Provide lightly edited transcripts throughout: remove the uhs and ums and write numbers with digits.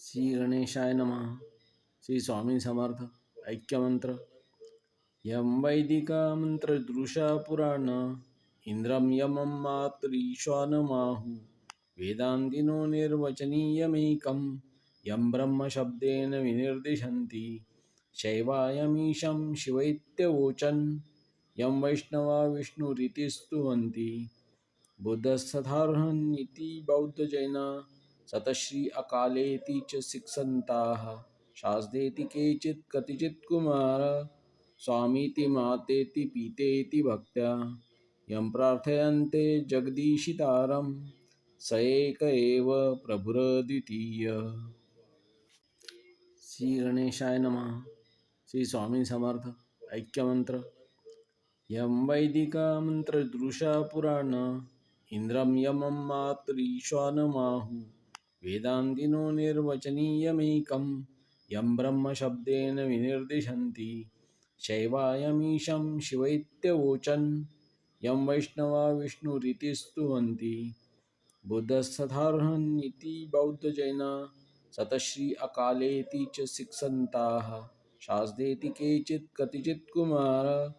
श्री गणेशाय नमः. श्री स्वामी समर्थ. ऐक्यमंत्र. यम वैदिका मंत्रदृशा पुराण इंद्रम यमं मातरीश्वानमाहु वेदांतिनो निर्वचनीयमेकं यं ब्रह्मशब्देन विनिर्दिशन्ति शैवायमीशं शिवैत्यवोचन् यं वैष्णवा विष्णुरिति स्तुवन्ति बुद्धस्तथार्हन्निति बौद्धजैना सतश्री अकालेति च शिक्षन्ताः शास्त्रेति केचित् कतिचित् कुमार स्वामीति मातेति पीतेति भक्त्या यं प्रार्थयन्ते जगदीशितारं स एक एव प्रभुरद्वितीय. श्री गणेशाय नमः. श्री स्वामी समर्थ. ऐक्यमंत्र. यम वैदिका मंत्रदृशा पुराण इंद्रम यमं मातरीश्वानमाहु वेदांतिनो निर्वचनीयमेकं यं ब्रह्मशब्देन विनिर्दिशन्ति शैवायमीशं शिवैत्यवोचन् यं वैष्णवा विष्णुरिति स्तुवन्ति बुद्धस्तथार्हन्निति बौद्धजैना सतश्री अकालेति च शिक्षन्ताः शास्त्रेति केचित् कतिचित् कुमार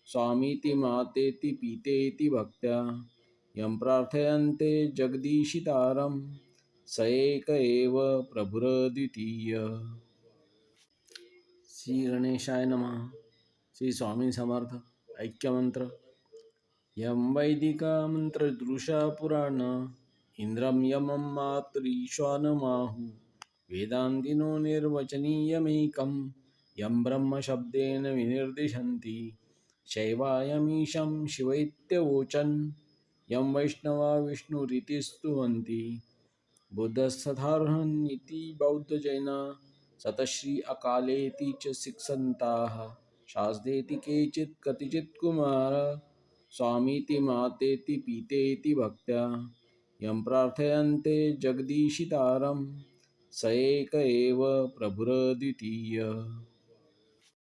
स्वामीति मातेति पीतेति भक्त्या यं प्रार्थयन्ते जगदीशितारं स एक एव प्रभुरद्वितीय. श्री गणेशाय नमः. श्री स्वामी समर्थ. ऐक्यमंत्र. यम वैदिका मंत्रदृशा पुराण इंद्रम यमं मातरीश्वानमाहु वेदांतिनो निर्वचनीयमेकं यं ब्रह्मशब्देन विनिर्दिशन्ति शैवायमीशं शिवैत्यवोचन् यं वैष्णवा विष्णुरिति स्तुवन्ति बुद्धस्तथार्हन्निति बौद्धजैना सतश्री अकालेति च शिक्षन्ताः शास्त्रेति केचित् कतिचित् कुमार स्वामीति मातेति पीतेति भक्त्या यं प्रार्थयन्ते श्री गणेशाय नमः. श्री स्वामी समर्थ. ऐक्यमंत्र. यम वैदिका मंत्रदृशा पुराण इंद्रम यमं मातरीश्वानमाहु वेदांतिनो निर्वचनीयमेकं यं ब्रह्मशब्देन विनिर्दिशन्ति शैवायमीशं शिवैत्यवोचन् यं वैष्णवा विष्णुरिति स्तुवन्ति बुद्धस्तथार्हन्निति बौद्धजैना सतश्री अकालेति च शिक्षन्ताः शास्त्रेति केचित् कतिचित् कुमार स्वामीति मातेति पीतेति भक्त्या यं प्रार्थयन्ते जगदीशितारं स एक एव प्रभुरद्वितीय.